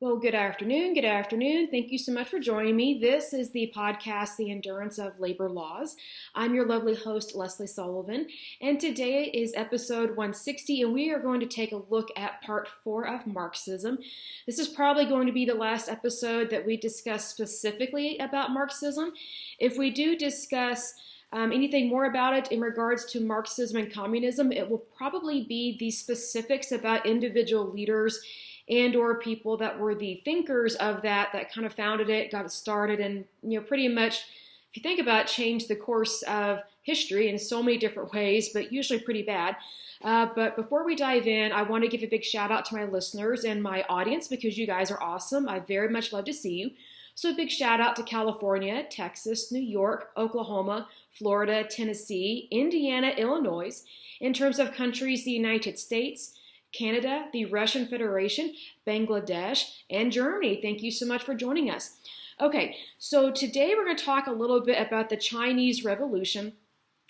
Well, good afternoon. Good afternoon. Thank you so much for joining me. This is the podcast, The Endurance of Labor Laws. I'm your lovely host, Lesley Sullivan, and today is episode 160, and we are going to take a look at part 4 of Marxism. This is probably going to be the last episode that we discuss specifically about Marxism. If we do discuss anything more about it in regards to Marxism and communism, it will probably be the specifics about individual leaders and or people that were the thinkers of that kind of founded it, got it started, and pretty much, if you think about it, changed the course of history in so many different ways, but usually pretty bad. But before we dive in, I want to give a big shout out to my listeners and my audience because you guys are awesome. I very much love to see you. So a big shout out to California, Texas, New York, Oklahoma, Florida, Tennessee, Indiana, Illinois. In terms of countries, the United States, Canada, the Russian Federation, Bangladesh, and Germany. Thank you so much for joining us. Okay, so today we're going to talk a little bit about the Chinese Revolution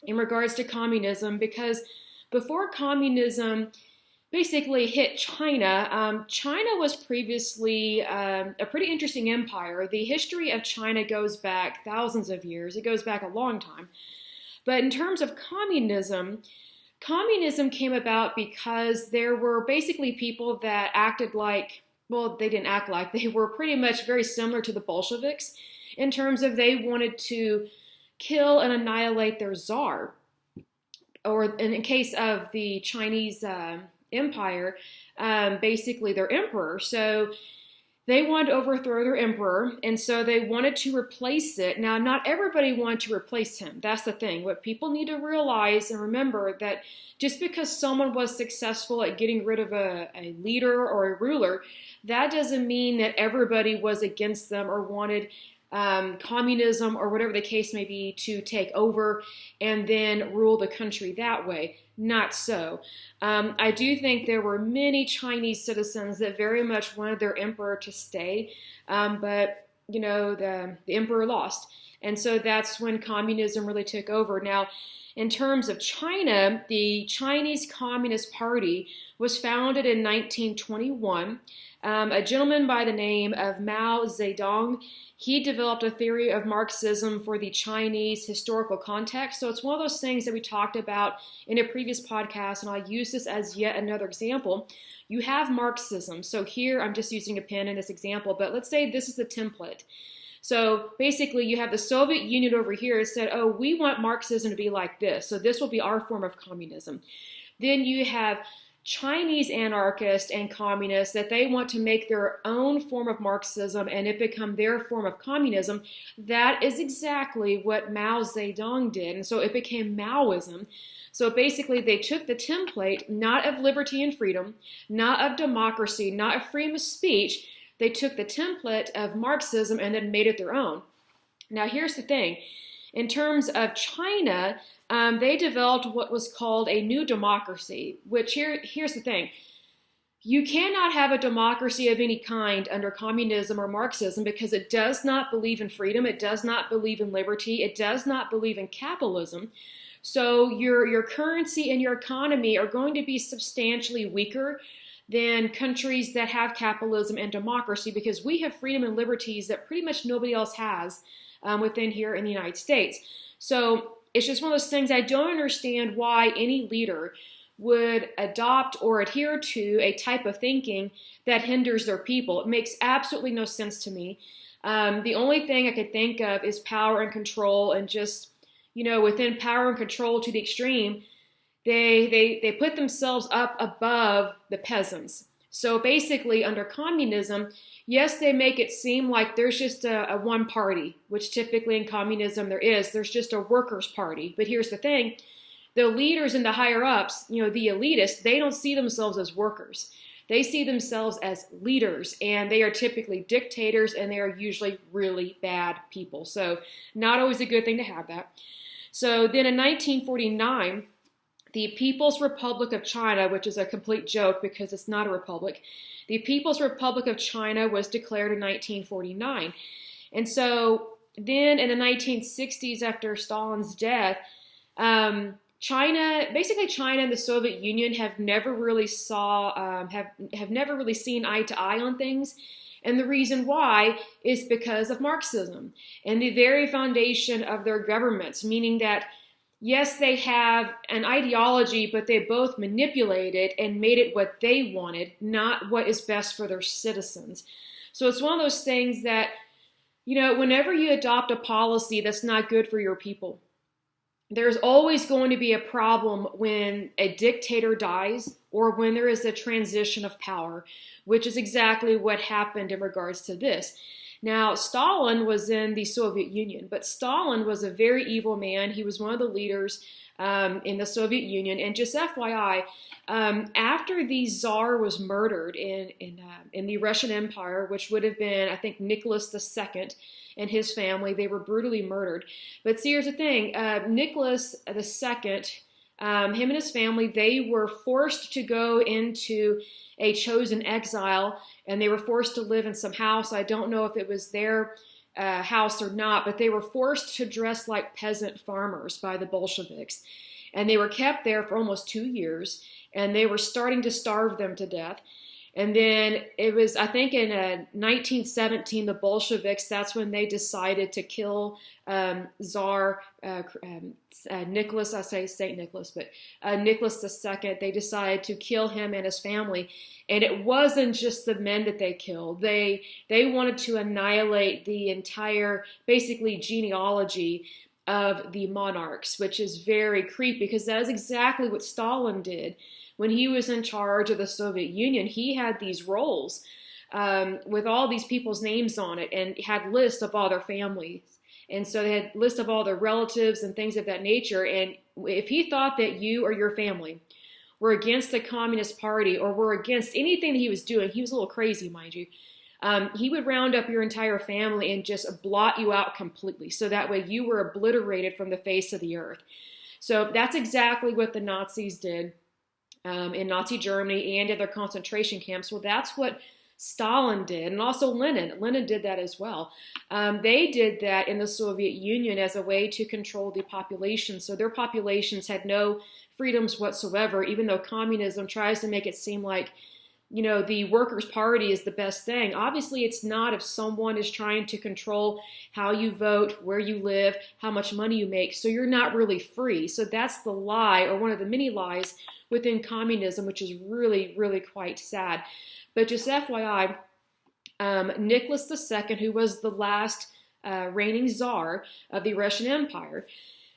in regards to communism, because before communism basically hit China, China was previously a pretty interesting empire. The history of China goes back thousands of years. It goes back a long time. But in terms of communism came about because there were basically people that acted like, well, they didn't act like, they were pretty much very similar to the Bolsheviks in terms of they wanted to kill and annihilate their czar. Or in case of the Chinese empire, basically their emperor. So they wanted to overthrow their emperor, and so they wanted to replace it. Now, not everybody wanted to replace him. That's the thing. What people need to realize and remember that just because someone was successful at getting rid of a leader or a ruler, that doesn't mean that everybody was against them or wanted communism or whatever the case may be to take over and then rule the country that way. Not so. I do think there were many Chinese citizens that very much wanted their emperor to stay, but the emperor lost. And so that's when communism really took over. Now, in terms of China, the Chinese Communist Party was founded in 1921. A gentleman by the name of Mao Zedong, he developed a theory of Marxism for the Chinese historical context. So it's one of those things that we talked about in a previous podcast, and I'll use this as yet another example. You have Marxism. So here I'm just using a pen in this example, but let's say this is the template. So basically you have the Soviet Union over here that said, oh, we want Marxism to be like this. So this will be our form of communism. Then you have Chinese anarchists and communists that they want to make their own form of Marxism and it become their form of communism. That is exactly what Mao Zedong did. And so it became Maoism. So basically they took the template, not of liberty and freedom, not of democracy, not of freedom of speech. They took the template of Marxism and then made it their own. Now here's the thing. In terms of China, they developed what was called a new democracy, which here's the thing. You cannot have a democracy of any kind under communism or Marxism because it does not believe in freedom. It does not believe in liberty. It does not believe in capitalism. So your currency and your economy are going to be substantially weaker than countries that have capitalism and democracy because we have freedom and liberties that pretty much nobody else has within here in the United States. So it's just one of those things I don't understand why any leader would adopt or adhere to a type of thinking that hinders their people. It makes absolutely no sense to me. The only thing I could think of is power and control, and just, within power and control to the extreme, they put themselves up above the peasants. So basically under communism, yes, they make it seem like there's just a one party, which typically in communism there's just a workers' party. But here's the thing, the leaders and the higher ups, the elitists, they don't see themselves as workers. They see themselves as leaders, and they are typically dictators, and they are usually really bad people. So not always a good thing to have that. So then in 1949, the People's Republic of China, which is a complete joke because it's not a republic, the People's Republic of China was declared in 1949. And so then in the 1960s, after Stalin's death, China and the Soviet Union have never really have never really seen eye to eye on things. And the reason why is because of Marxism and the very foundation of their governments, meaning that, yes, they have an ideology, but they both manipulate it and made it what they wanted, not what is best for their citizens. So it's one of those things that, whenever you adopt a policy that's not good for your people, there's always going to be a problem when a dictator dies or when there is a transition of power, which is exactly what happened in regards to this. Now, Stalin was in the Soviet Union, but Stalin was a very evil man. He was one of the leaders in the Soviet Union. And just FYI, after the Tsar was murdered in the Russian Empire, which would have been, I think, Nicholas II and his family, they were brutally murdered. But see, here's the thing. Nicholas II, him and his family, they were forced to go into a chosen exile, and they were forced to live in some house. I don't know if it was their house or not, but they were forced to dress like peasant farmers by the Bolsheviks. And they were kept there for almost 2 years, and they were starting to starve them to death. And then it was, I think in 1917, the Bolsheviks, that's when they decided to kill Tsar Nicholas, I say St. Nicholas, but Nicholas II. They decided to kill him and his family. And it wasn't just the men that they killed. They wanted to annihilate the entire, basically, genealogy of the monarchs, which is very creepy because that is exactly what Stalin did. When he was in charge of the Soviet Union, he had these rolls with all these people's names on it and had lists of all their families. And so they had lists of all their relatives and things of that nature. And if he thought that you or your family were against the Communist Party or were against anything that he was doing, he was a little crazy, mind you, he would round up your entire family and just blot you out completely. So that way you were obliterated from the face of the earth. So that's exactly what the Nazis did. In Nazi Germany and in their concentration camps. Well, that's what Stalin did, and also Lenin. Lenin did that as well. They did that in the Soviet Union as a way to control the population. So their populations had no freedoms whatsoever, even though communism tries to make it seem like, the Workers' Party is the best thing. Obviously, it's not if someone is trying to control how you vote, where you live, how much money you make. So you're not really free. So that's the lie, or one of the many lies within communism, which is really, really quite sad. But just FYI, Nicholas II, who was the last reigning czar of the Russian Empire,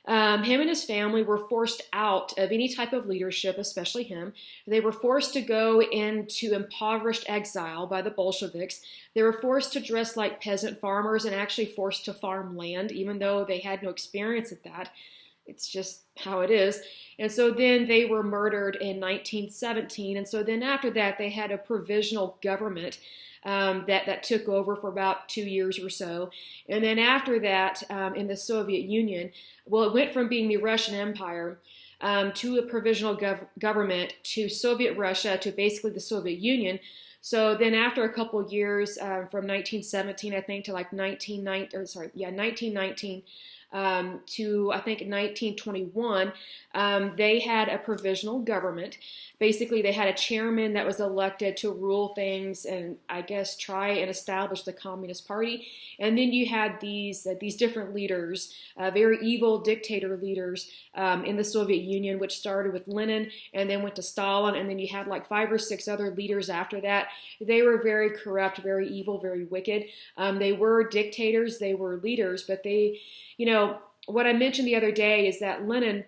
him and his family were forced out of any type of leadership, especially him. They were forced to go into impoverished exile by the Bolsheviks. They were forced to dress like peasant farmers and actually forced to farm land, even though they had no experience at that. It's just how it is. And so then they were murdered in 1917. And so then after that, they had a provisional government that took over for about 2 years or so. And then after that, in the Soviet Union, well, it went from being the Russian Empire to a provisional government to Soviet Russia to basically the Soviet Union. So then after a couple of years, from 1917, I think, to like 1919, to I think 1921, they had a provisional government. Basically, they had a chairman that was elected to rule things and I guess try and establish the Communist Party. And then you had these different leaders, very evil dictator leaders in the Soviet Union, which started with Lenin and then went to Stalin. And then you had like 5 or 6 other leaders after that. They were very corrupt, very evil, very wicked. They were dictators, they were leaders, but they, what I mentioned the other day is that Lenin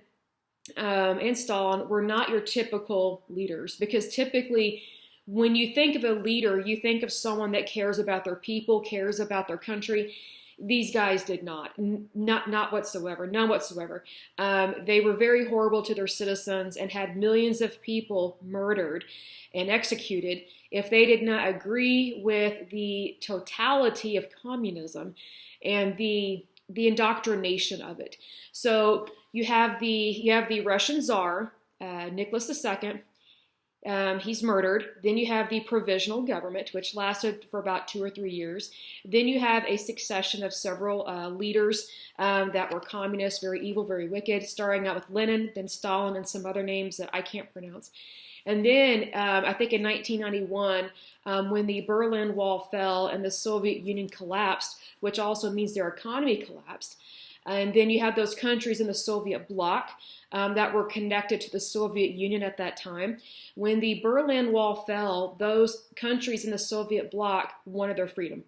and Stalin were not your typical leaders, because typically when you think of a leader, you think of someone that cares about their people, cares about their country. These guys did not whatsoever, none whatsoever. They were very horrible to their citizens and had millions of people murdered and executed if they did not agree with the totality of communism and the indoctrination of it. So you have the Russian Tsar, Nicholas II. He's murdered. Then you have the provisional government, which lasted for about 2 or 3 years. Then you have a succession of several leaders that were communists, very evil, very wicked, starting out with Lenin, then Stalin, and some other names that I can't pronounce. And then I think in 1991, when the Berlin Wall fell and the Soviet Union collapsed, which also means their economy collapsed, and then you have those countries in the Soviet bloc that were connected to the Soviet Union at that time. When the Berlin Wall fell, those countries in the Soviet bloc wanted their freedom.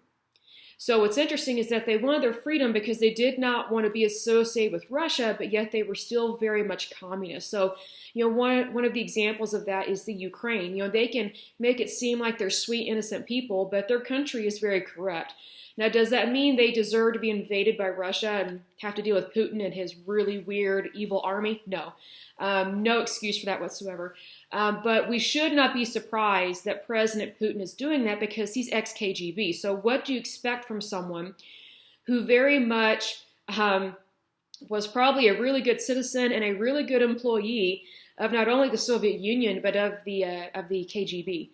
So what's interesting is that they wanted their freedom because they did not want to be associated with Russia, but yet they were still very much communist. So, one of the examples of that is the Ukraine. They can make it seem like they're sweet, innocent people, but their country is very corrupt. Now, does that mean they deserve to be invaded by Russia and have to deal with Putin and his really weird, evil army? No. No excuse for that whatsoever. But we should not be surprised that President Putin is doing that because he's ex-KGB. So what do you expect from someone who very much was probably a really good citizen and a really good employee of not only the Soviet Union, but of the KGB?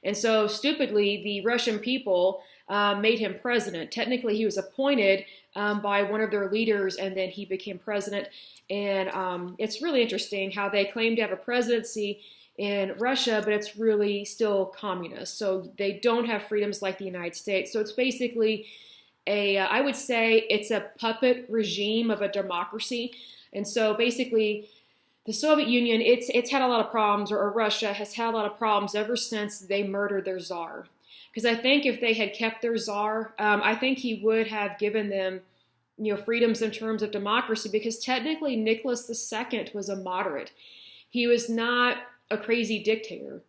And so stupidly, the Russian people made him president. Technically, he was appointed by one of their leaders, and then he became president. And it's really interesting how they claim to have a presidency in Russia, but it's really still communist. So they don't have freedoms like the United States. So it's basically I would say it's a puppet regime of a democracy. And so basically, the Soviet Union, it's had a lot of problems, or Russia has had a lot of problems ever since they murdered their czar. Because I think if they had kept their czar, I think he would have given them, freedoms in terms of democracy. Because technically, Nicholas II was a moderate. He was not a crazy dictator.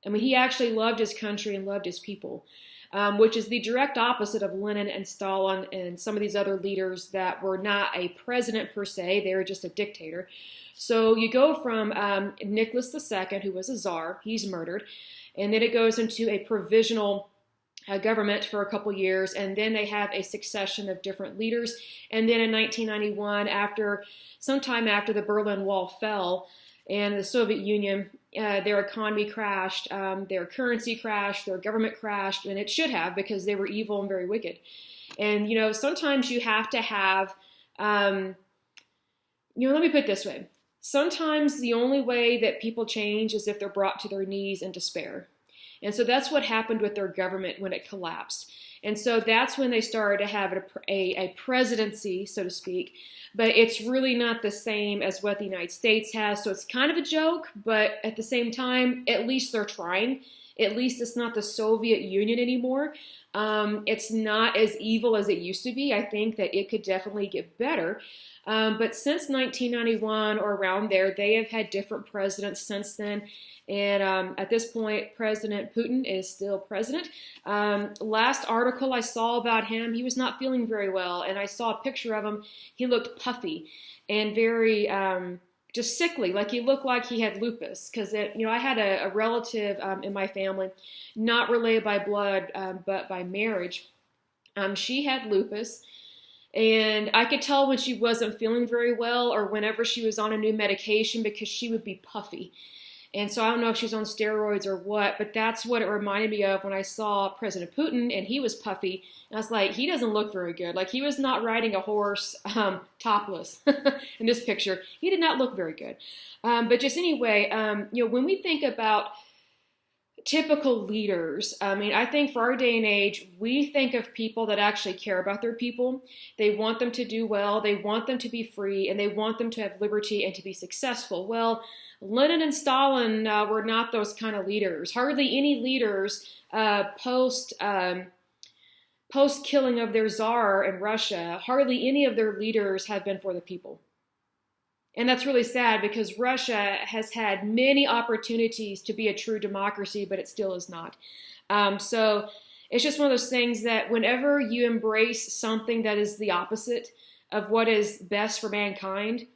I mean, he actually loved his country and loved his people, which is the direct opposite of Lenin and Stalin and some of these other leaders that were not a president per se. They were just a dictator. So you go from Nicholas II, who was a czar, he's murdered, and then it goes into a provisional government for a couple years, and then they have a succession of different leaders. And then in 1991, sometime after the Berlin Wall fell and the Soviet Union, their economy crashed, their currency crashed, their government crashed, and it should have because they were evil and very wicked. And, sometimes you have to have, let me put it this way. Sometimes the only way that people change is if they're brought to their knees in despair. And so that's what happened with their government when it collapsed. And so that's when they started to have a presidency, so to speak. But it's really not the same as what the United States has. So it's kind of a joke, but at the same time, at least they're trying. At least it's not the Soviet Union anymore. It's not as evil as it used to be. I think that it could definitely get better. But since 1991 or around there, they have had different presidents since then. And at this point, President Putin is still president. Last article I saw about him, he was not feeling very well. And I saw a picture of him. He looked puffy and very just sickly, like he looked like he had lupus. Because, I had a relative in my family, not related by blood, but by marriage. She had lupus. And I could tell when she wasn't feeling very well or whenever she was on a new medication because she would be puffy. And so I don't know if she's on steroids or what, but that's what it reminded me of when I saw President Putin and he was puffy. And I was like, he doesn't look very good. Like he was not riding a horse topless in this picture. He did not look very good. But just anyway, when we think about typical leaders, I think for our day and age, we think of people that actually care about their people. They want them to do well. They want them to be free, and they want them to have liberty and to be successful. Well, Lenin and Stalin were not those kind of leaders. Hardly any leaders post killing of their czar in Russia, hardly any of their leaders have been for the people. And that's really sad because Russia has had many opportunities to be a true democracy, but it still is not. So it's just one of those things that whenever you embrace something that is the opposite of what is best for mankind,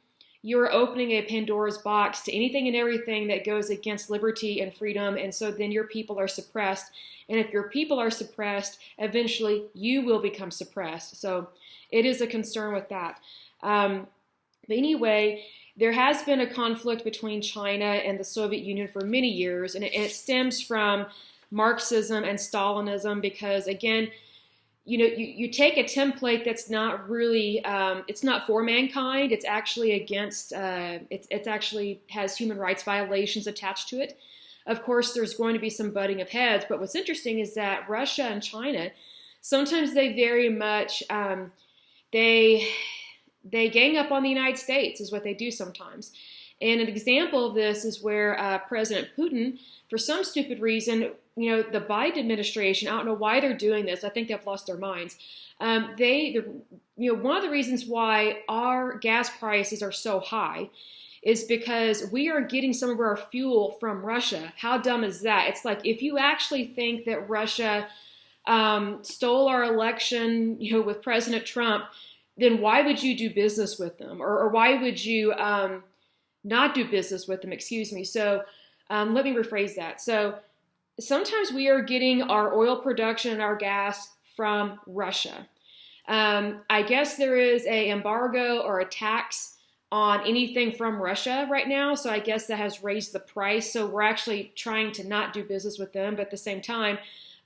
you're opening a Pandora's box to anything and everything that goes against liberty and freedom. And so then your people are suppressed. And if your people are suppressed, eventually you will become suppressed. So it is a concern with that. But anyway, there has been a conflict between China and the Soviet Union for many years, and it stems from Marxism and Stalinism because, again, you take a template that's not really, it's not for mankind. It's actually against, it's actually has human rights violations attached to it. Of course, there's going to be some butting of heads, but what's interesting is that Russia and China, sometimes they very much, they gang up on the United States is what they do sometimes. And an example of this is where President Putin, for some stupid reason, the Biden administration, I don't know why they're doing this. I think they've lost their minds. One of the reasons why our gas prices are so high is because we are getting some of our fuel from Russia. How dumb is that? It's like, if you actually think that Russia stole our election, with President Trump, then why would you do business with them? Or why would you not do business with them? Excuse me. So let me rephrase that. So sometimes we are getting our oil production and our gas from Russia. I guess there is an embargo or a tax on anything from Russia right now. So I guess that has raised the price. So we're actually trying to not do business with them. But at the same time,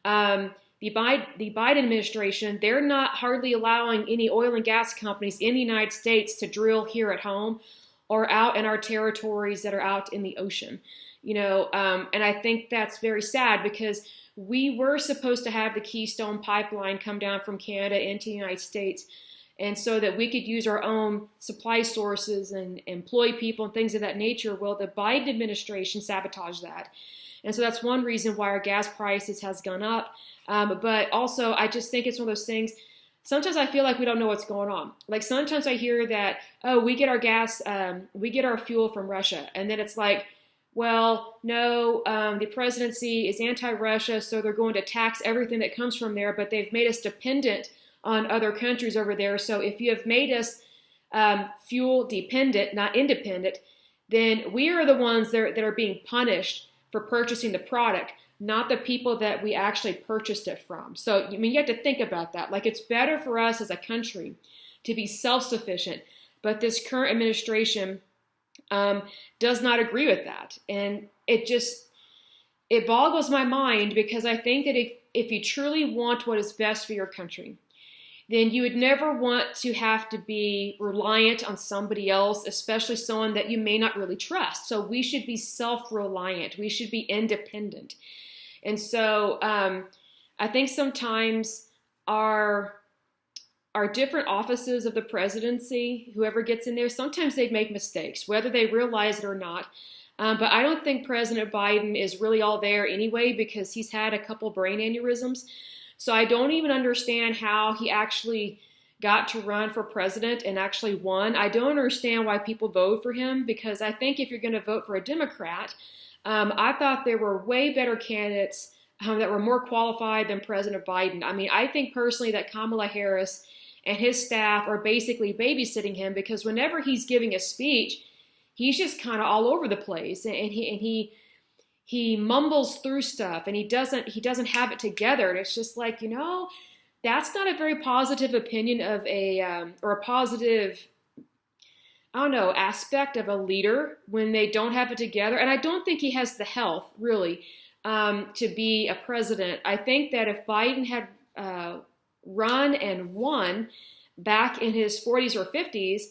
the Biden administration, they're not hardly allowing any oil and gas companies in the United States to drill here at home or out in our territories that are out in the ocean. And I think that's very sad because we were supposed to have the Keystone Pipeline come down from Canada into the United States, and so that we could use our own supply sources and employ people and things of that nature. Well, the Biden administration sabotaged that. And so that's one reason why our gas prices has gone up. But also, I just think it's one of those things. Sometimes I feel like we don't know what's going on. Like sometimes I hear that, we get our gas, we get our fuel from Russia. And then it's like, well, no, the presidency is anti-Russia, so they're going to tax everything that comes from there, but they've made us dependent on other countries over there. So if you have made us fuel dependent, not independent, then we are the ones that are being punished for purchasing the product, not the people that we actually purchased it from. So, you have to think about that. Like, it's better for us as a country to be self-sufficient, but this current administration does not agree with that. And it boggles my mind, because I think that if you truly want what is best for your country, then you would never want to have to be reliant on somebody else, especially someone that you may not really trust. So we should be self-reliant. We should be independent. And so I think sometimes our different offices of the presidency, whoever gets in there, sometimes they make mistakes, whether they realize it or not. But I don't think President Biden is really all there anyway, because he's had a couple brain aneurysms. So I don't even understand how he actually got to run for president and actually won. I don't understand why people vote for him, because I think if you're going to vote for a Democrat, I thought there were way better candidates that were more qualified than President Biden. I mean, I think personally that Kamala Harris and his staff are basically babysitting him, because whenever he's giving a speech, he's just kind of all over the place, and he mumbles through stuff, and he doesn't have it together. And it's just like, that's not a very positive opinion of or a positive, aspect of a leader when they don't have it together. And I don't think he has the health, really, to be a president. I think that if Biden had run and won back in his 40s or 50s,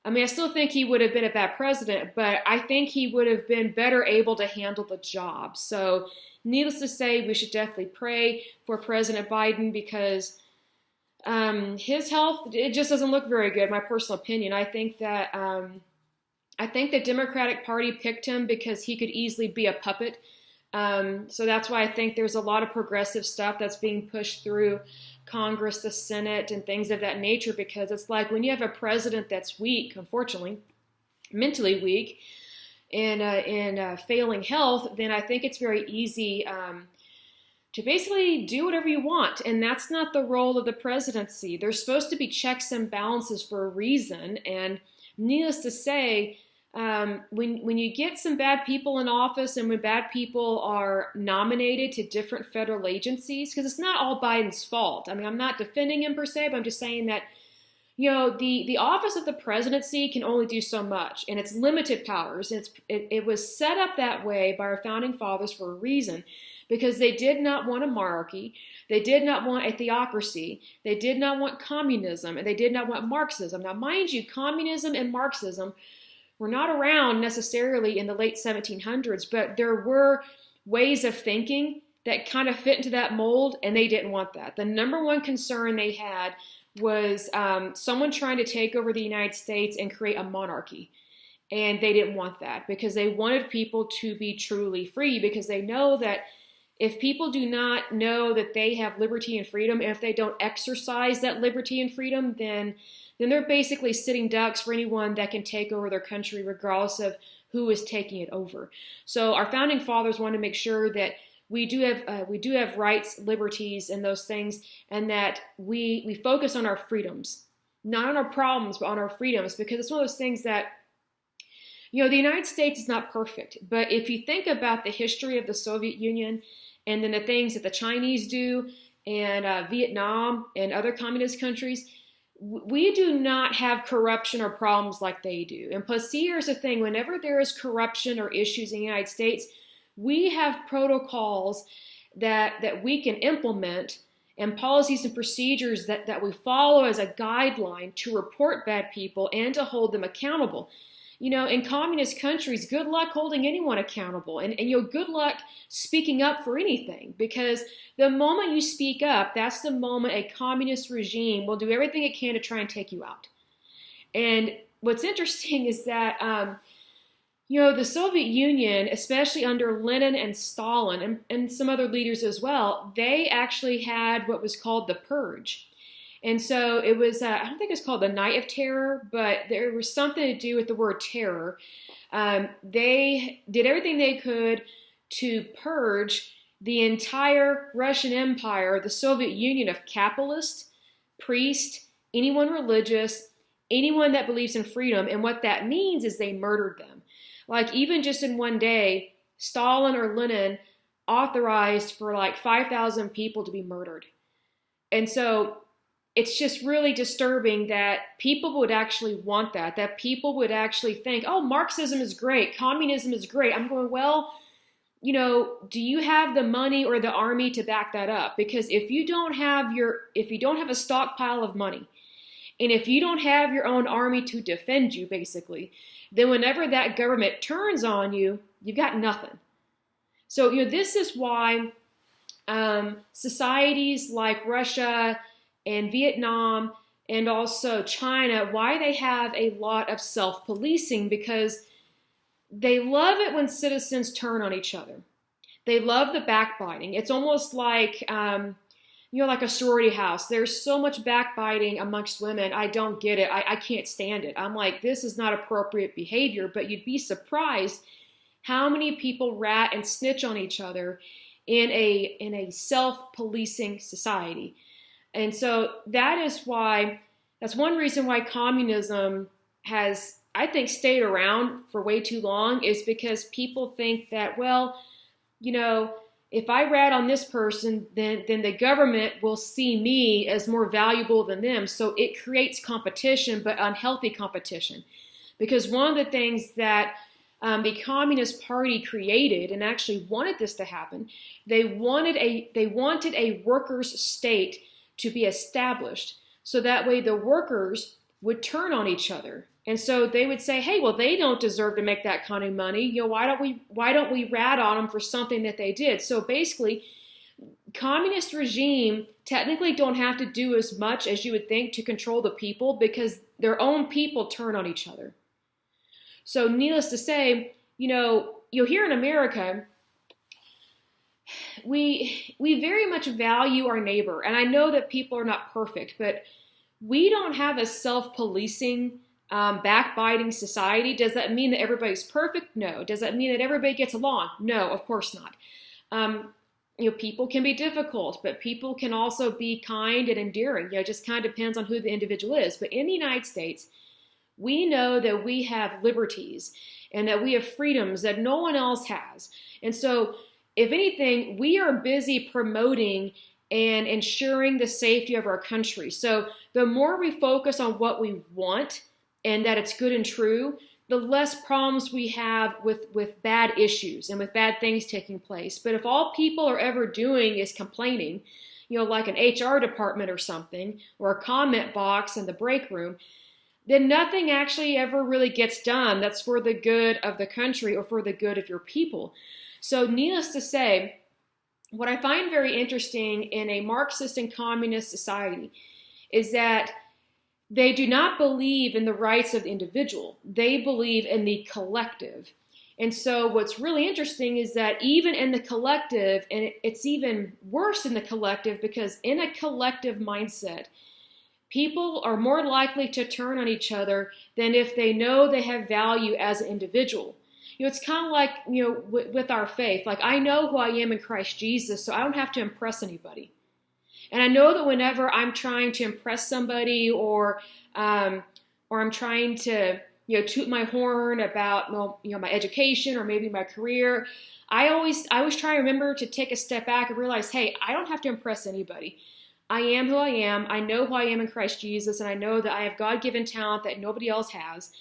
I still think he would have been a bad president, but I think he would have been better able to handle the job. So needless to say, we should definitely pray for President Biden, because his health, it just doesn't look very good, my personal opinion. I think that the Democratic Party picked him because he could easily be a puppet. So that's why I think there's a lot of progressive stuff that's being pushed through Congress, the Senate, and things of that nature, because it's like when you have a president that's weak, unfortunately, mentally weak, and failing health, then I think it's very easy to basically do whatever you want. And that's not the role of the presidency. There's supposed to be checks and balances for a reason. And needless to say, when you get some bad people in office, and when bad people are nominated to different federal agencies, because it's not all Biden's fault. I'm not defending him per se, but I'm just saying that, the office of the presidency can only do so much, and it's limited powers. It was set up that way by our founding fathers for a reason, because they did not want a monarchy, they did not want a theocracy, they did not want communism, and they did not want Marxism. Now, mind you, communism and Marxism were not around necessarily in the late 1700s, but there were ways of thinking that kind of fit into that mold, and they didn't want that. The number one concern they had was someone trying to take over the United States and create a monarchy. And they didn't want that because they wanted people to be truly free, because they know that if people do not know that they have liberty and freedom, and if they don't exercise that liberty and freedom, then they're basically sitting ducks for anyone that can take over their country, regardless of who is taking it over. So our founding fathers wanted to make sure that we do have rights, liberties, and those things, and that we focus on our freedoms, not on our problems, but on our freedoms, because it's one of those things that, the United States is not perfect. But if you think about the history of the Soviet Union, and then the things that the Chinese do, and Vietnam and other communist countries, we do not have corruption or problems like they do. And plus, here's the thing: whenever there is corruption or issues in the United States, we have protocols that we can implement, and policies and procedures that we follow as a guideline to report bad people and to hold them accountable. In communist countries, good luck holding anyone accountable, and good luck speaking up for anything, because the moment you speak up, that's the moment a communist regime will do everything it can to try and take you out. And what's interesting is that the Soviet Union, especially under Lenin and Stalin and some other leaders as well, they actually had what was called the Purge. And so it was, I don't think it's called the Night of Terror, but there was something to do with the word terror. They did everything they could to purge the entire Russian Empire, the Soviet Union, of capitalists, priests, anyone religious, anyone that believes in freedom. And what that means is they murdered them. Like, even just in one day, Stalin or Lenin authorized for like 5,000 people to be murdered. And so it's just really disturbing that people would actually want that people would actually think, oh, Marxism is great, communism is great. I'm going, well, do you have the money or the army to back that up? Because if you don't have a stockpile of money, and if you don't have your own army to defend you, basically, then whenever that government turns on you, you've got nothing. So, this is why societies like Russia and Vietnam and also China, why they have a lot of self-policing, because they love it when citizens turn on each other. They love the backbiting. It's almost like, like a sorority house. There's so much backbiting amongst women. I don't get it. I can't stand it. I'm like, this is not appropriate behavior, but you'd be surprised how many people rat and snitch on each other in a self-policing society. And so that's one reason why communism has, I think, stayed around for way too long, is because people think that, well, if I rat on this person, then the government will see me as more valuable than them. So it creates competition, but unhealthy competition. Because one of the things that the Communist Party created, and actually wanted this to happen, they wanted a workers' state to be established, so that way the workers would turn on each other. And so they would say, hey, well, they don't deserve to make that kind of money. Why don't we rat on them for something that they did? So basically, communist regime technically don't have to do as much as you would think to control the people, because their own people turn on each other. So needless to say, here in America, we very much value our neighbor. And I know that people are not perfect, but we don't have a self-policing, backbiting society. Does that mean that everybody's perfect? No. Does that mean that everybody gets along? No, of course not. People can be difficult, but people can also be kind and endearing. It just kind of depends on who the individual is. But in the United States, we know that we have liberties and that we have freedoms that no one else has. And so, if anything, we are busy promoting and ensuring the safety of our country. So the more we focus on what we want and that it's good and true, the less problems we have with bad issues and with bad things taking place. But if all people are ever doing is complaining, like an HR department or something, or a comment box in the break room, then nothing actually ever really gets done that's for the good of the country or for the good of your people. So needless to say, what I find very interesting in a Marxist and communist society is that they do not believe in the rights of the individual. They believe in the collective. And so what's really interesting is that even in the collective, and it's even worse in the collective, because in a collective mindset, people are more likely to turn on each other than if they know they have value as an individual. It's kind of like, with our faith. Like, I know who I am in Christ Jesus, so I don't have to impress anybody. And I know that whenever I'm trying to impress somebody or I'm trying to, toot my horn about, my education or maybe my career, I always try to remember to take a step back and realize, hey, I don't have to impress anybody. I am who I am. I know who I am in Christ Jesus, and I know that I have God-given talent that nobody else has.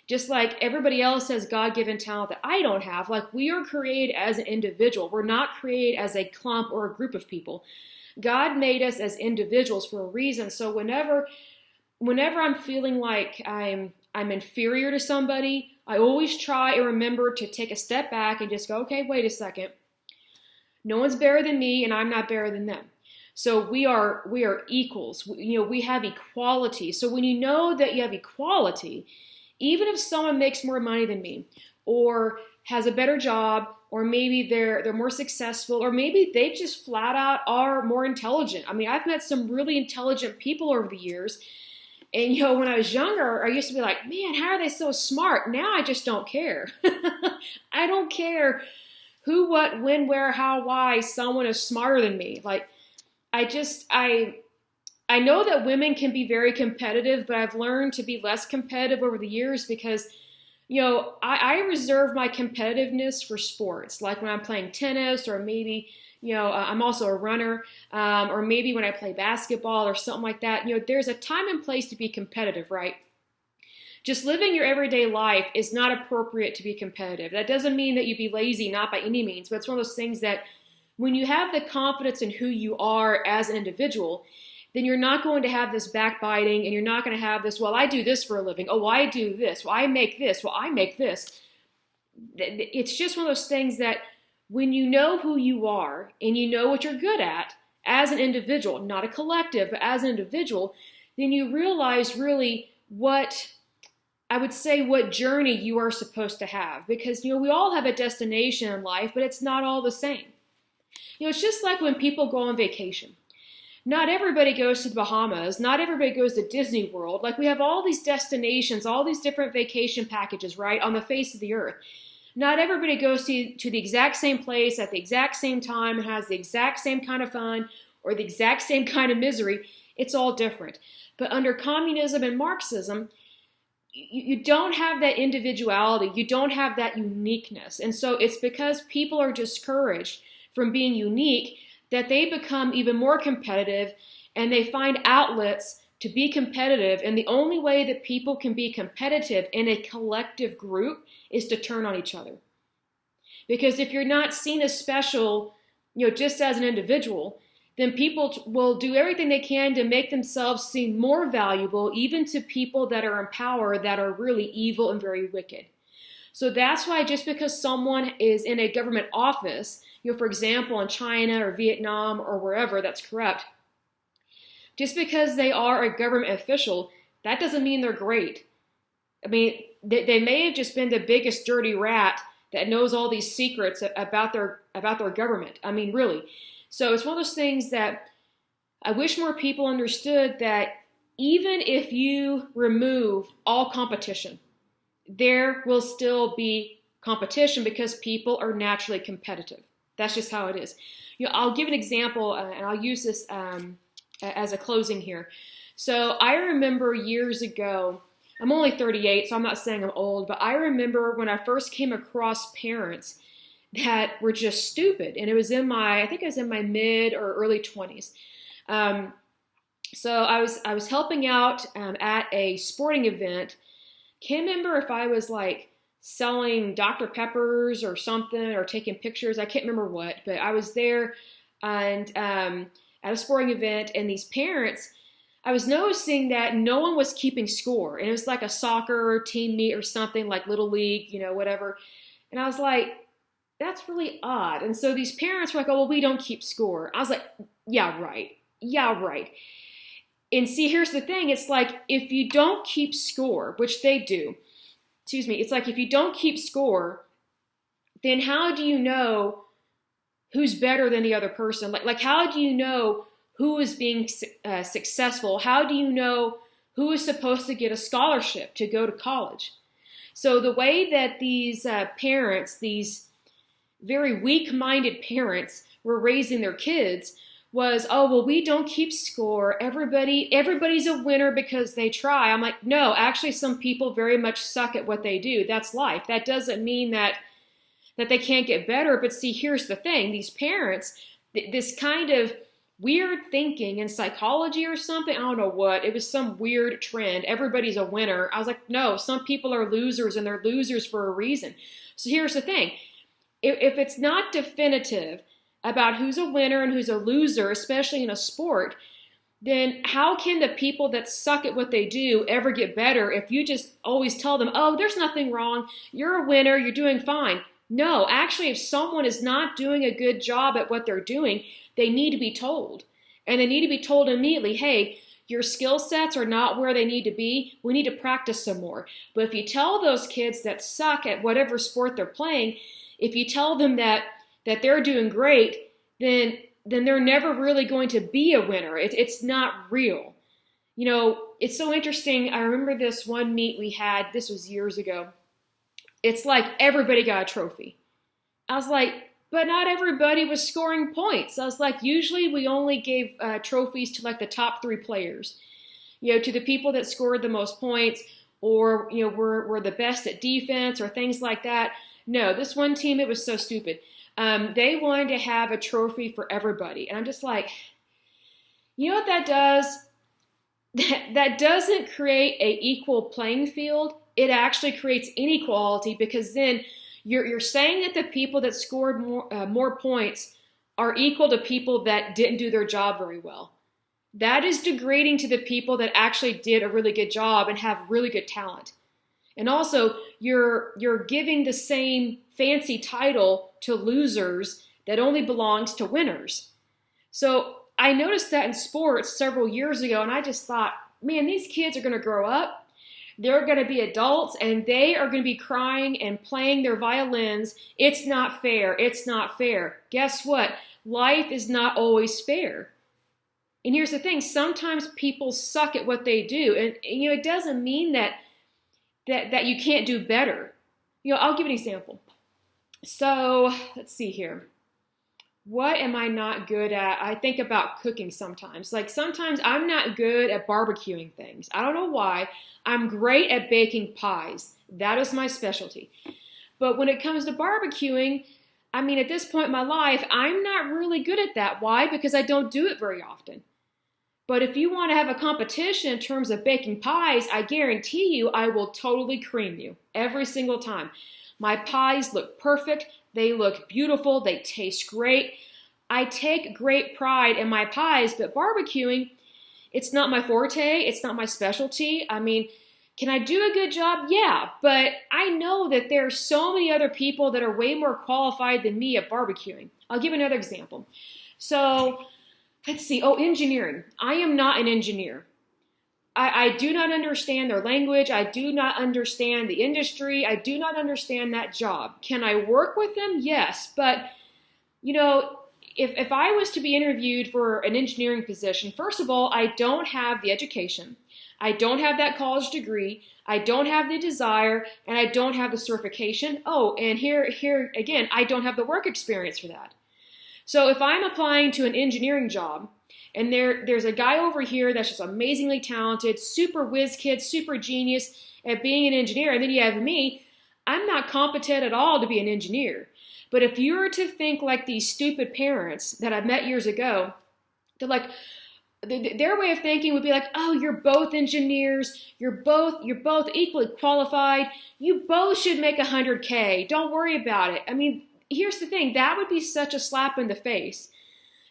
Just like everybody else has God-given talent that I don't have. Like, we are created as an individual. We're not created as a clump or a group of people. God made us as individuals for a reason. So whenever I'm feeling like I'm inferior to somebody, I always try and remember to take a step back and just go, okay, wait a second. No one's better than me, and I'm not better than them. So we are equals. We have equality. So when you know that you have equality, even if someone makes more money than me, or has a better job, or maybe they're more successful, or maybe they just flat out are more intelligent. I mean, I've met some really intelligent people over the years. And, when I was younger, I used to be like, man, how are they so smart? Now I just don't care. I don't care who, what, when, where, how, why someone is smarter than me. Like, I know that women can be very competitive, but I've learned to be less competitive over the years because, I reserve my competitiveness for sports, like when I'm playing tennis, or maybe, I'm also a runner, or maybe when I play basketball or something like that. There's a time and place to be competitive, right? Just living your everyday life is not appropriate to be competitive. That doesn't mean that you be lazy, not by any means, but it's one of those things that when you have the confidence in who you are as an individual, then you're not going to have this backbiting, and you're not going to have this, well, I do this for a living. Oh, I do this. Well, I make this. Well, I make this. It's just one of those things that when you know who you are and you know what you're good at as an individual, not a collective, but as an individual, then you realize really what journey you are supposed to have. Because, we all have a destination in life, but it's not all the same. It's just like when people go on vacation. Not everybody goes to the Bahamas. Not everybody goes to Disney World. Like, we have all these destinations, all these different vacation packages, right, on the face of the earth. Not everybody goes to the exact same place at the exact same time and has the exact same kind of fun or the exact same kind of misery. It's all different. But under communism and Marxism, you don't have that individuality. You don't have that uniqueness. And so it's because people are discouraged from being unique that they become even more competitive, and they find outlets to be competitive. And the only way that people can be competitive in a collective group is to turn on each other. Because if you're not seen as special, just as an individual, then people will do everything they can to make themselves seem more valuable, even to people that are in power that are really evil and very wicked. So that's why just because someone is in a government office, for example, in China or Vietnam or wherever that's corrupt, just because they are a government official, that doesn't mean they're great. I mean, they may have just been the biggest dirty rat that knows all these secrets about their government. I mean, really. So it's one of those things that I wish more people understood, that even if you remove all competition, there will still be competition because people are naturally competitive. That's just how it is. I'll give an example, and I'll use this as a closing here. So I remember years ago, I'm only 38, so I'm not saying I'm old, but I remember when I first came across parents that were just stupid. And it was I think I was in my mid or early 20s. So I was helping out at a sporting event. Can't remember if I was like selling Dr. Peppers or something, or taking pictures. I can't remember what, but I was there and at a sporting event, and these parents, I was noticing that no one was keeping score. And it was like a soccer team meet or something, like Little League, whatever. And I was like, that's really odd. And so these parents were like, oh, well, we don't keep score. I was like, yeah, right. Yeah, right. And see, here's the thing. It's like, if you don't keep score, which they do, it's like, if you don't keep score, then how do you know who's better than the other person? Like how do you know who is being successful? How do you know who is supposed to get a scholarship to go to college? So the way that these parents, these very weak-minded parents, were raising their kids was, oh, well, we don't keep score. Everybody's a winner because they try. I'm like, no, actually, some people very much suck at what they do. That's life. That doesn't mean that they can't get better. But see, here's the thing. These parents, this kind of weird thinking in psychology or something, I don't know what, it was some weird trend. Everybody's a winner. I was like, no, some people are losers, and they're losers for a reason. So here's the thing. If it's not definitive about who's a winner and who's a loser, especially in a sport, then how can the people that suck at what they do ever get better if you just always tell them, oh, there's nothing wrong, you're a winner, you're doing fine? No, actually, if someone is not doing a good job at what they're doing, they need to be told. And they need to be told immediately, hey, your skill sets are not where they need to be. We need to practice some more. But if you tell those kids that suck at whatever sport they're playing, if you tell them that they're doing great, then they're never really going to be a winner. It's not real. It's so interesting. I remember this one meet we had, this was years ago. It's like everybody got a trophy. I was like, but not everybody was scoring points. I was like, usually we only gave trophies to like the top 3 players, to the people that scored the most points, or, were the best at defense or things like that. No, this one team, it was so stupid. They wanted to have a trophy for everybody. And I'm just like, you know what that does? That doesn't create an equal playing field. It actually creates inequality, because then you're saying that the people that scored more points are equal to people that didn't do their job very well. That is degrading to the people that actually did a really good job and have really good talent. And also, you're giving the same fancy title to losers that only belongs to winners. So I noticed that in sports several years ago, and I just thought, man, these kids are going to grow up. They're going to be adults, and they are going to be crying and playing their violins. It's not fair. It's not fair. Guess what? Life is not always fair. And here's the thing. Sometimes people suck at what they do. And it doesn't mean that you can't do better. I'll give an example. So let's see here. What am I not good at? I think about cooking sometimes. Like sometimes I'm not good at barbecuing things. I don't know why. I'm great at baking pies. That is my specialty. But when it comes to barbecuing, at this point in my life, I'm not really good at that. Why? Because I don't do it very often. But if you want to have a competition in terms of baking pies, I guarantee you I will totally cream you every single time. My pies look perfect. They look beautiful. They taste great. I take great pride in my pies, but barbecuing, it's not my forte. It's not my specialty. Can I do a good job? Yeah, but I know that there are so many other people that are way more qualified than me at barbecuing. I'll give another example. So let's see. Oh, engineering. I am not an engineer. I do not understand their language. I do not understand the industry. I do not understand that job. Can I work with them? Yes. But, if I was to be interviewed for an engineering position, first of all, I don't have the education. I don't have that college degree. I don't have the desire, and I don't have the certification. Oh, and here again, I don't have the work experience for that. So if I'm applying to an engineering job, and there's a guy over here that's just amazingly talented, super whiz kid, super genius at being an engineer, and then you have me, I'm not competent at all to be an engineer. But if you were to think like these stupid parents that I met years ago, they're like, their way of thinking would be like, oh, you're both engineers, you're both equally qualified, you both should make 100K, don't worry about it. I mean, here's the thing, that would be such a slap in the face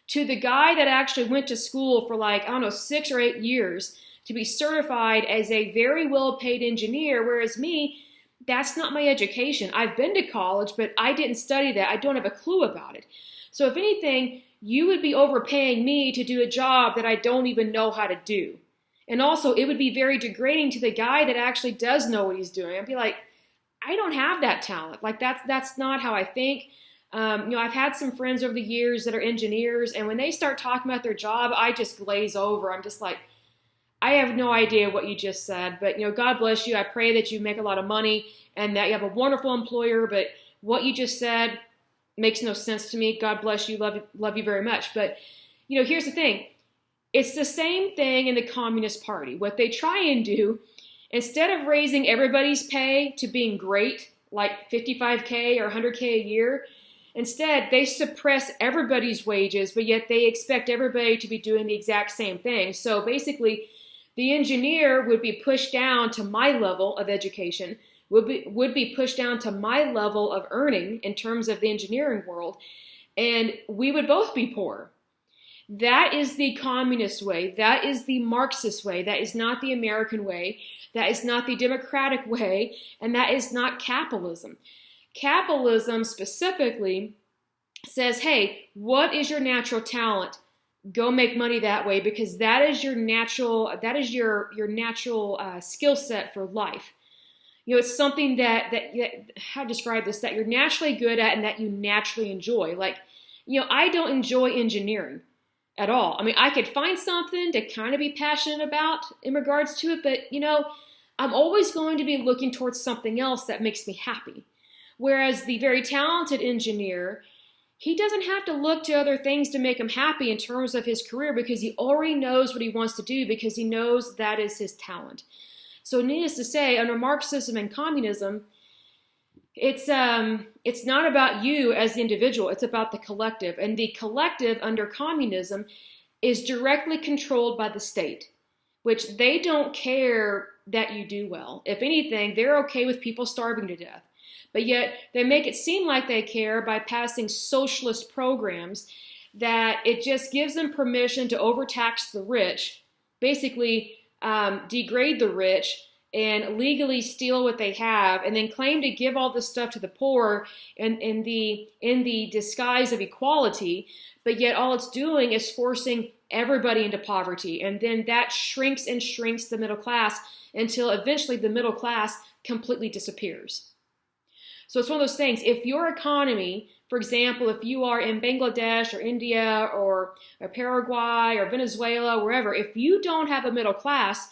to the guy that actually went to school for like, I don't know, 6 or 8 years to be certified as a very well-paid engineer, whereas me, that's not my education. I've been to college, but I didn't study that. I don't have a clue about it. So if anything, you would be overpaying me to do a job that I don't even know how to do. And also, it would be very degrading to the guy that actually does know what he's doing. I'd be like, I don't have that talent. Like, that's not how I think. I've had some friends over the years that are engineers, and when they start talking about their job, I just glaze over. I'm just like, I have no idea what you just said, but, God bless you. I pray that you make a lot of money and that you have a wonderful employer, but what you just said makes no sense to me. God bless you. Love you very much. But, here's the thing. It's the same thing in the Communist Party. What they try and do, instead of raising everybody's pay to being great, like 55K or 100K a year, instead they suppress everybody's wages, but yet they expect everybody to be doing the exact same thing. So basically, the engineer would be pushed down to my level of education, would be pushed down to my level of earning in terms of the engineering world, and we would both be poor. That is the communist way. That is the Marxist way. That is not the American way. That is not the democratic way, and that is not capitalism. Capitalism specifically says, hey, what is your natural talent? Go make money that way, because that is your natural skill set for life. It's something that how to describe this, that you're naturally good at and that you naturally enjoy. Like, I don't enjoy engineering at all. I mean, I could find something to kind of be passionate about in regards to it, but, I'm always going to be looking towards something else that makes me happy. Whereas the very talented engineer, he doesn't have to look to other things to make him happy in terms of his career, because he already knows what he wants to do, because he knows that is his talent. So needless to say, under Marxism and Communism, it's not about you as the individual, it's about the collective. And the collective under communism is directly controlled by the state, which they don't care that you do well. If anything, they're okay with people starving to death. But yet they make it seem like they care by passing socialist programs that it just gives them permission to overtax the rich, basically degrade the rich and legally steal what they have, and then claim to give all this stuff to the poor in the disguise of equality. But yet all it's doing is forcing everybody into poverty. And then that shrinks and shrinks the middle class until eventually the middle class completely disappears. So it's one of those things. If your economy, for example, if you are in Bangladesh or India or Paraguay or Venezuela, wherever, if you don't have a middle class,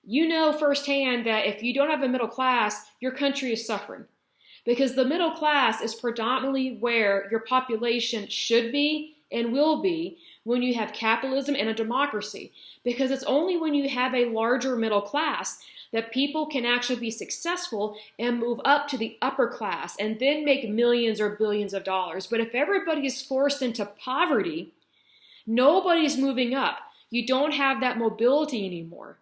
you know firsthand that if you don't have a middle class, your country is suffering. Because the middle class is predominantly where your population should be and will be when you have capitalism and a democracy. Because it's only when you have a larger middle class that people can actually be successful and move up to the upper class and then make millions or billions of dollars. But if everybody is forced into poverty, nobody's moving up. You don't have that mobility anymore.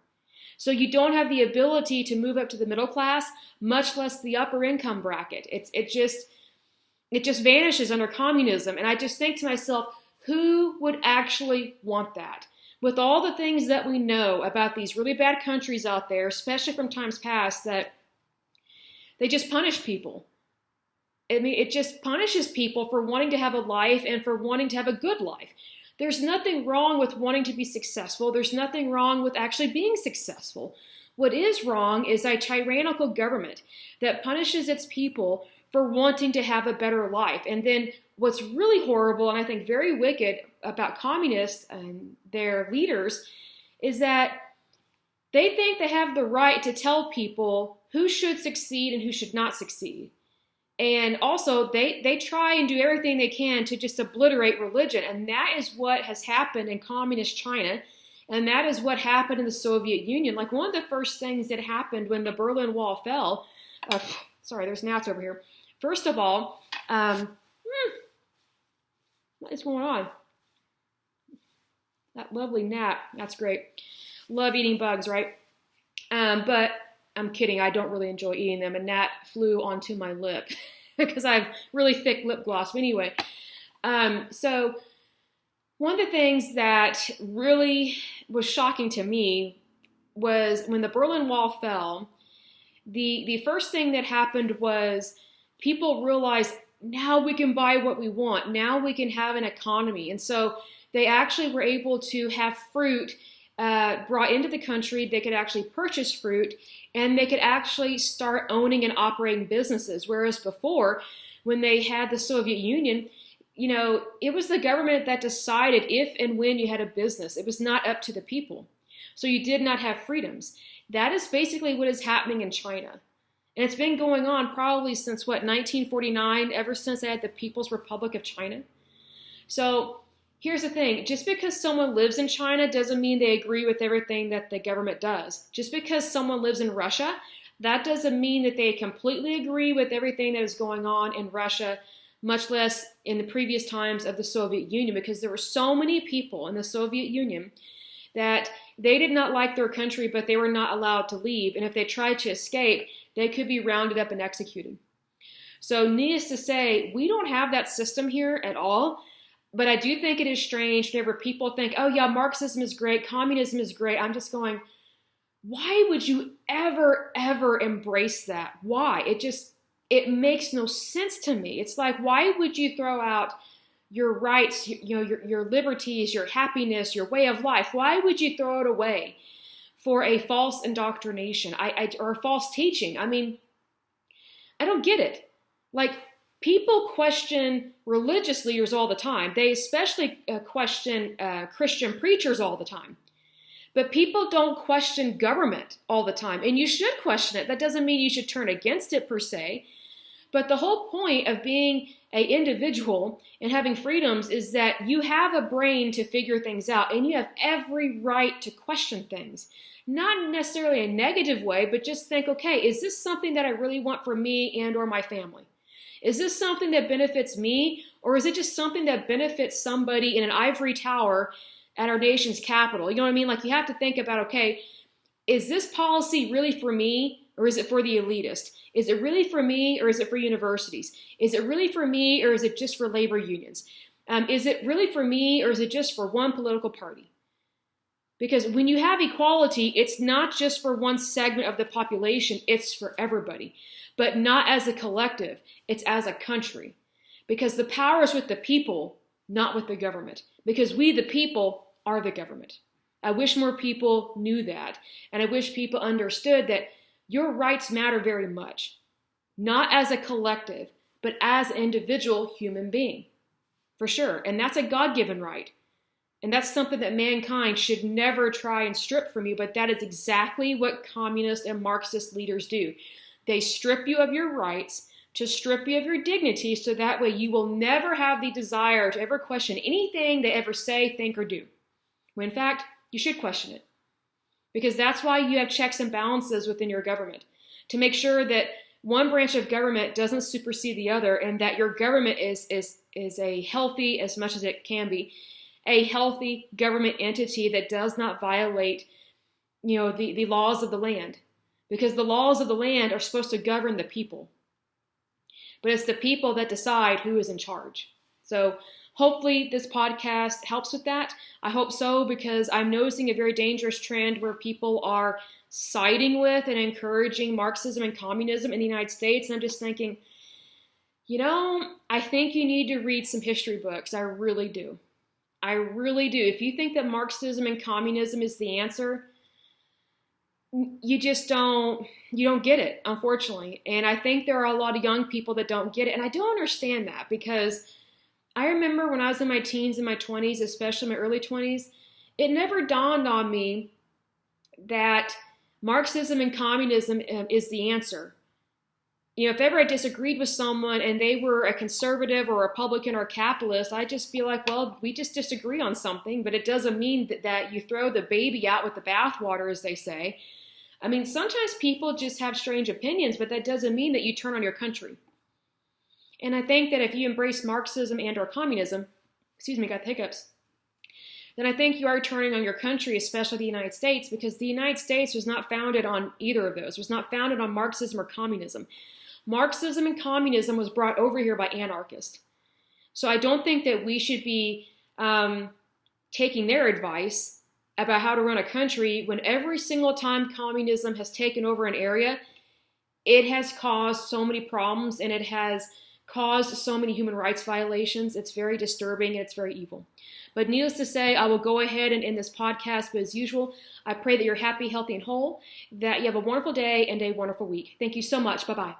So you don't have the ability to move up to the middle class, much less the upper income bracket. It just vanishes under communism. And I just think to myself, who would actually want that? With all the things that we know about these really bad countries out there, especially from times past, that they just punish people. I mean, it just punishes people for wanting to have a life and for wanting to have a good life. There's nothing wrong with wanting to be successful. There's nothing wrong with actually being successful. What is wrong is a tyrannical government that punishes its people for wanting to have a better life. And then what's really horrible and I think very wicked about communists and their leaders is that they think they have the right to tell people who should succeed and who should not succeed. And also, they try and do everything they can to just obliterate religion. And that is what has happened in communist China. And that is what happened in the Soviet Union. Like, one of the first things that happened when the Berlin Wall fell, sorry, there's gnats over here. First of all, What is going on? That lovely gnat. That's great. Love eating bugs, right? But I'm kidding. I don't really enjoy eating them. A gnat flew onto my lip because I have really thick lip gloss. But anyway, so one of the things that really was shocking to me was when the Berlin Wall fell, the first thing that happened was people realized now we can buy what we want. Now we can have an economy. And so they actually were able to have fruit brought into the country. They could actually purchase fruit, and they could actually start owning and operating businesses. Whereas before, when they had the Soviet Union, it was the government that decided if and when you had a business. It was not up to the people. So you did not have freedoms. That is basically what is happening in China. And it's been going on probably since, 1949, ever since they had the People's Republic of China. So here's the thing. Just because someone lives in China doesn't mean they agree with everything that the government does. Just because someone lives in Russia, that doesn't mean that they completely agree with everything that is going on in Russia, much less in the previous times of the Soviet Union, because there were so many people in the Soviet Union that they did not like their country, but they were not allowed to leave. And if they tried to escape, they could be rounded up and executed. So needless to say, we don't have that system here at all. But I do think it is strange whenever people think, oh yeah, Marxism is great, communism is great. I'm just going, why would you ever embrace that? Why? It makes no sense to me. It's like, why would you throw out your rights, your liberties, your happiness, your way of life? Why would you throw it away for a false indoctrination or a false teaching? I mean, I don't get it. Like, people question religious leaders all the time. They especially question Christian preachers all the time. But people don't question government all the time. And you should question it. That doesn't mean you should turn against it per se. But the whole point of being an individual and having freedoms is that you have a brain to figure things out, and you have every right to question things. Not necessarily a negative way, but just think, okay, is this something that I really want for me and or my family? Is this something that benefits me, or is it just something that benefits somebody in an ivory tower at our nation's capital? You know what I mean? Like, you have to think about, okay, is this policy really for me, or is it for the elitist? Is it really for me, or is it for universities? Is it really for me, or is it just for labor unions? Is it really for me, or is it just for one political party? Because when you have equality, it's not just for one segment of the population, it's for everybody. But not as a collective, it's as a country. Because the power is with the people, not with the government. Because we, the people, are the government. I wish more people knew that. And I wish people understood that your rights matter very much. Not as a collective, but as an individual human being. For sure. And that's a God-given right. And that's something that mankind should never try and strip from you. But that is exactly what communist and Marxist leaders do. They strip you of your rights to strip you of your dignity, so that way you will never have the desire to ever question anything they ever say, think, or do. When in fact, you should question it. Because that's why you have checks and balances within your government, to make sure that one branch of government doesn't supersede the other, and that your government is a healthy, as much as it can be, a healthy government entity that does not violate, the laws of the land. Because the laws of the land are supposed to govern the people. But it's the people that decide who is in charge. So hopefully this podcast helps with that. I hope so, because I'm noticing a very dangerous trend where people are siding with and encouraging Marxism and communism in the United States. And I'm just thinking, I think you need to read some history books. I really do. I really do. If you think that Marxism and communism is the answer, you don't get it, unfortunately. And I think there are a lot of young people that don't get it. And I don't understand that, because I remember when I was in my teens and my 20s, especially my early 20s, it never dawned on me that Marxism and communism is the answer. If ever I disagreed with someone and they were a conservative or Republican or capitalist, I'd just be like, well, we just disagree on something, but it doesn't mean that you throw the baby out with the bathwater, as they say. I mean, sometimes people just have strange opinions, but that doesn't mean that you turn on your country. And I think that if you embrace Marxism and or communism, got the hiccups, then I think you are turning on your country, especially the United States, because the United States was not founded on either of those. It was not founded on Marxism or communism. Marxism and communism was brought over here by anarchists. So I don't think that we should be taking their advice about how to run a country when every single time communism has taken over an area, it has caused so many problems and it has caused so many human rights violations. It's very disturbing and it's very evil. But needless to say, I will go ahead and end this podcast. But as usual, I pray that you're happy, healthy, and whole, that you have a wonderful day and a wonderful week. Thank you so much. Bye-bye.